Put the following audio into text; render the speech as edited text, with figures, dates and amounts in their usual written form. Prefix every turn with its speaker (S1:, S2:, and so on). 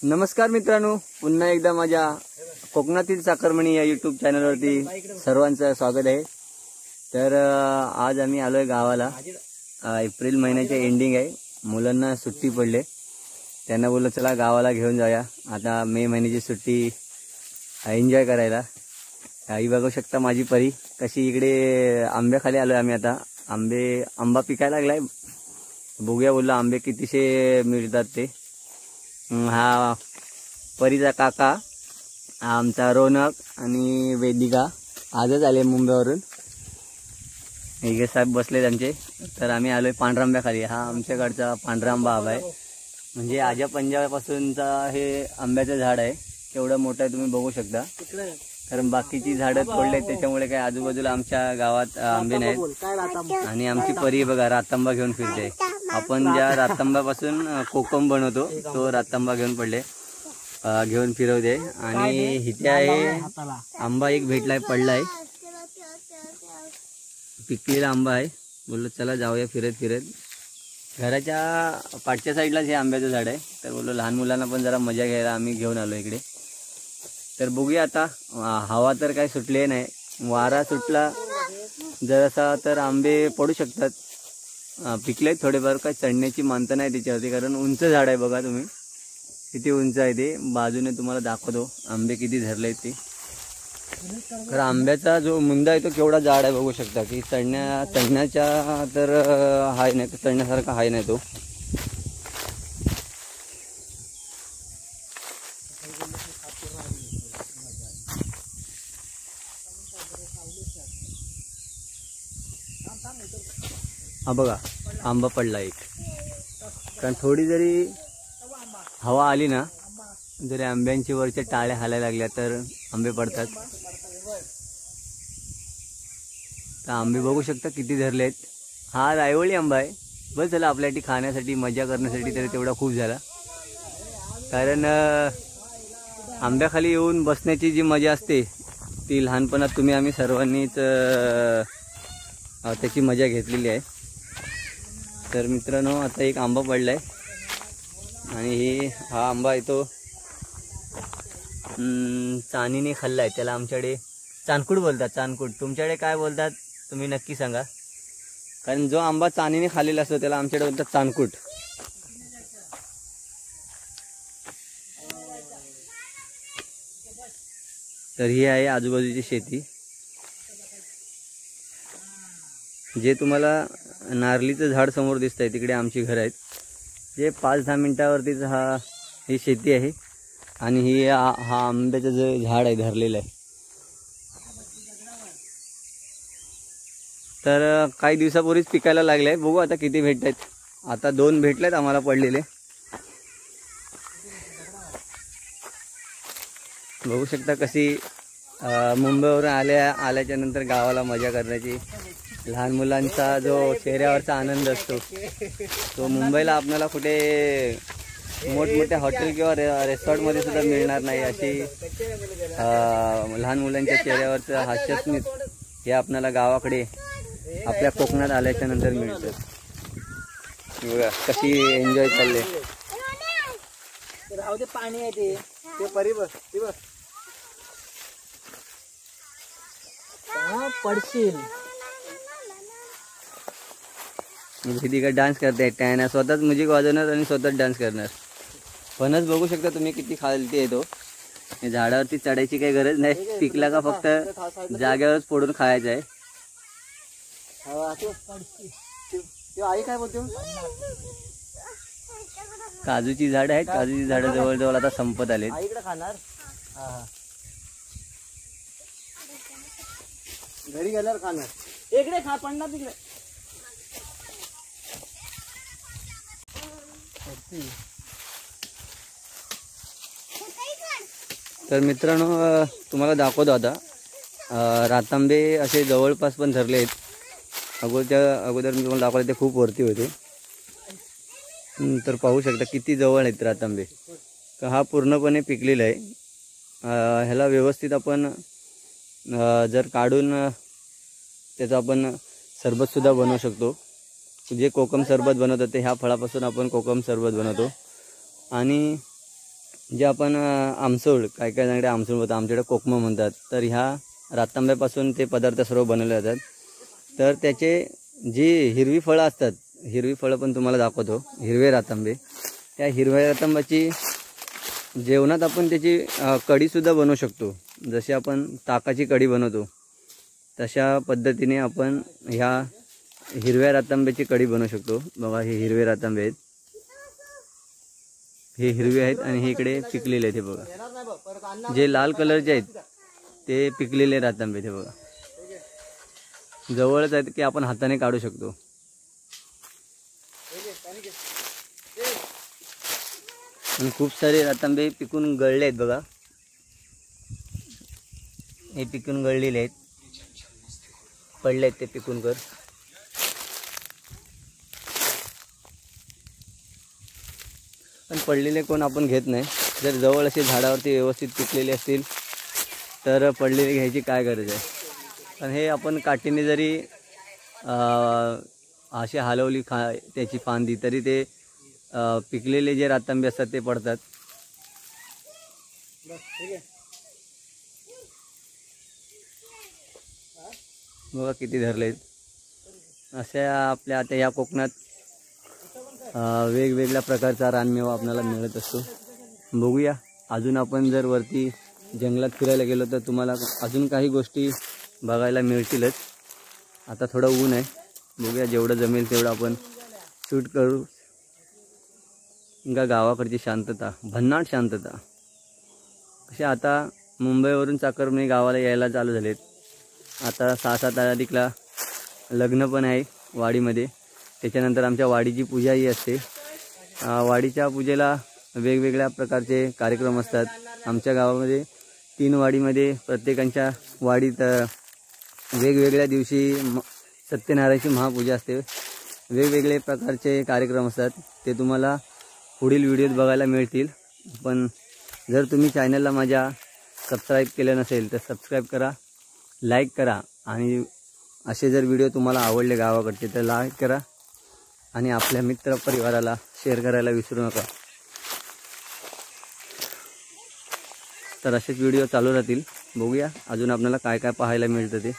S1: नमस्कार मित्रांनो, पुन्हा एकदा माझ्या कोकणातील साखरमणी या यूट्यूब चॅनलवरती सर्वांचं स्वागत आहे। तर आज आम्ही आलोय गावाला। एप्रिल महिन्याचे एंडिंग आहे, मुलांना सुट्टी पडले, त्यांना बोललो चला गावाला घेऊन जाऊया। आता मे महिन्याची सुट्टी एन्जॉय करायला। ही बघू शकता माझी परी कशी इकडे आंब्याखाली आलोय आम्ही। आता आंबा पिकायला लागलाय, बघूया बोललो आंबे कितीशे मिळतात ते। हा परीचा काका, आमचा रोनक आणि वेदिका आजच आले मुंबईवरून। हे साहेब बसले त्यांचे। तर आम्ही आलोय पांढरा आंब्याखाली। हा आमच्याकडचा पांढरा आंबा आहे, म्हणजे आजा पंजाबापासूनचा हे आंब्याचं झाड आहे। केवढं मोठं आहे तुम्ही बघू शकता, कारण बाकीची झाडं तोडले त्याच्यामुळे काय आजूबाजूला आमच्या गावात आंबे नाहीत। आणि आमची परी बघा रातांबा घेऊन फिरते। आपण ज्या रातांब्यापासून कोकम बनवतो तो रातांबा घेऊन फिरवते। आणि इथे आहे आंबा एक भेटलाय, पडलाय, पिकलेला आंबा आहे। बोललो चला जाऊया फिरत फिरत। घराच्या पाठच्या साईडलाच हे आंब्याचं झाड आहे, तर बोललो लहान मुलांना पण जरा मजा घ्यायला आम्ही घेऊन आलो इकडे। तर बघूया आता, हवा तर काय सुटले नाही, वारा सुटला जरासा तर आंबे पडू शकतात। पिकले थोडेफार, काय चढण्याची मानता नाही त्याच्यावरती, कारण उंच झाड आहे। बघा तुम्ही किती उंच आहे ते, बाजूने तुम्हाला दाखवतो आंबे किती धरले ते। तर आंब्याचा जो मुंदा आहे तो केवढा जाड आहे बघू शकता, की चढण्याच्या तर हाय नाही, चढण्यासारखा हाय नाही तो। हा बघा आंबा पडला एक, कारण थोडी जरी हवा आली ना, जरी आंब्यांची वरच्या टाळ्या हालायला लागल्या तर आंबे पडतात। तर आंबे बघू शकता किती धरले आहेत। हा रायवळी आंबा आहे, बस झाला आपल्यासाठी खाण्यासाठी मजा करण्यासाठी तरी तेवढा खूप झाला। कारण आंब्याखाली येऊन बसण्याची जी मजा असते ती लहानपणात आम्ही सर्वांनीच त्याची मजा घेतलेली आहे। तर मित्रांनो आता एक आंबा पडलाय, आणि हा आंबा आहे तो चानीने खाल्लाय, त्याला आमच्याकडे चानकुड बोलतात। चानकुड तुमच्याकडे काय बोलतात तुम्ही नक्की सांगा, कारण जो आंबा चानीने खाल्लेला असतो त्याला आमच्याकडे बोलतात चानकुड। तर ही आहे आजूबाजूची शेती। जे तुम्हाला नारळीचं झाड समोर दिसतंय तिकडे आमची घर आहेत, जे 5-10 मिनिटावरतीच ही शेती आहे। आणि ही हा आंब्याचं जे झाड आहे धरलेलं आहे। तर काही दिवसापूर्वीच पिकायला लागले, बघू आता किती भेटत आहेत। आता 2 भेटलेत आम्हाला पडलेले, बघू शकता कशी मुंबईवरून आल्याच्या नंतर गावाला मजा करण्याची। लहान मुलांचा जो चेहऱ्यावरचा आनंद असतो तो मुंबईला आपल्याला कुठे मोठमोठ्या हॉटेल किंवा रेस्टॉरंटमध्ये सुद्धा मिळणार नाही। अशी लहान मुलांच्या चेहऱ्यावरचं हास्यस्मित हे आपल्याला गावाकडे आपल्या कोकणात आल्याच्या नंतर मिळतं। बघा कशी एन्जॉय चालले।
S2: पाणी आहे ते परी बस पडशील।
S1: वेदिका डान्स करते, त्याने स्वतःच म्युझिक वाजवणार आणि स्वतःच डान्स करणार। फणस बघू शकता तुम्ही किती खालती आहे तो। झाडावरती चढायची काही गरज नाही, पिकला का फक्त जागेवरच फोडून खायचं आहे।
S2: आई काय बोलते,
S1: काजूची झाड आहेत, काजूची झाडं जवळजवळ आता संपत आले।
S2: आईकडे खाणार, घरी गेल्यावर खाणार। इकडे खा, पडणार तिकडे।
S1: तर मित्रांनो तुम्हाला दाखवतो आता, रातांबे असे जवळपास पण धरले आहेत। अगोदर मी तुम्हाला दाखवले ते खूप वरती होते। तर पाहू शकता किती जवळ आहेत रातांबे। तर हा पूर्णपणे पिकलेला आहे। ह्याला व्यवस्थित आपण जर काढून त्याचा आपण सरबतसुद्धा बनवू शकतो। जे कोकम सरबत बनवतात ते ह्या फळापासून आपण कोकम सरबत बनवतो। आणि जे आपण आमसूळ, काय काय जणांकडे आमसूळ होतं, आमच्याकडे कोकम म्हणतात. तर ह्या रातांब्यापासून ते पदार्थ सर्व बनवले जातात. तर त्याचे जी हिरवी फळं असतात, हिरवी फळं पण तुम्हाला दाखवतो, हिरवे रातांबे. त्या हिरव्या रातांब्याची जेवणात आपण त्याची कढीसुद्धा बनवू शकतो. जशी आपण ताकाची कढी बनवतो तशा पद्धतीने आपण ह्या हिरव्या रातांब्याची कढी बनवू शकतो. बघा हे हिरवे रातांबे आहेत, हे हिरवे आहेत आणि हे इकडे पिकलेले आहेत. हे बघा जे लाल कलरचे आहेत ते पिकलेले रातांबे. हे बघा जवळच आहेत की आपण हाताने काढू शकतो. आणि खूप सारे रातांबे पिकून गळले आहेत बघा, हे पिकून गळलेले आहेत, पडले आहेत ते पिकून कर. पण पडलेले कोण आपण घेत नाही. जर जवळ असे झाडावरती व्यवस्थित पिकलेले असतील तर पडलेले घ्यायची काय गरज आहे. पण हे आपण काठीने जरी अशी हलवली त्याची फांदी तरी ते पिकलेले जे रातांबे असतात ते पडतात. बघा किती धरले. अशा आपल्या आता या कोकणात वेगवेगळ्या प्रकारचा रानमेवा आपल्याला मिळत असतो. बघूया अजून आपण जर वरती जंगलात फिरायला गेलो तर तुम्हाला अजून काही गोष्टी बघायला मिळतीलच. आता थोडं ऊन आहे, बघूया जेवढं जमेल तेवढं आपण शूट करू. का गावाकडची शांतता, भन्नाट शांतता. कशा आता मुंबईवरून चाकरमानी गावाला यायला चालू झालेत. आता 6-7 तारीखला लग्न पण आहे वाडीमध्ये. त्याच्यानंतर आमच्या वाडीची पूजाही असते. वाडीच्या पूजेला वेगवेगळ्या प्रकारचे कार्यक्रम असतात. आमच्या गावामध्ये 3 वाडीमध्ये प्रत्येकांच्या वाडीत वेगवेगळ्या दिवशी सत्यनारायणची महापूजा असते. वेगवेगळे प्रकारचे कार्यक्रम असतात, ते तुम्हाला पुढील व्हिडिओत बघायला मिळतील. पण जर तुम्ही चॅनलला माझ्या सबस्क्राईब केलं नसेल तर सबस्क्राईब करा, लाईक करा. आणि असे जर व्हिडिओ तुम्हाला आवडले गावाकडचे तर लाईक करा आणि आपल्या मित्र परिवाराला शेअर करायला विसरू नका. तर असेच व्हिडिओ चालू राहतील. बघूया अजून आपल्याला काय काय पाहायला मिळतं ते.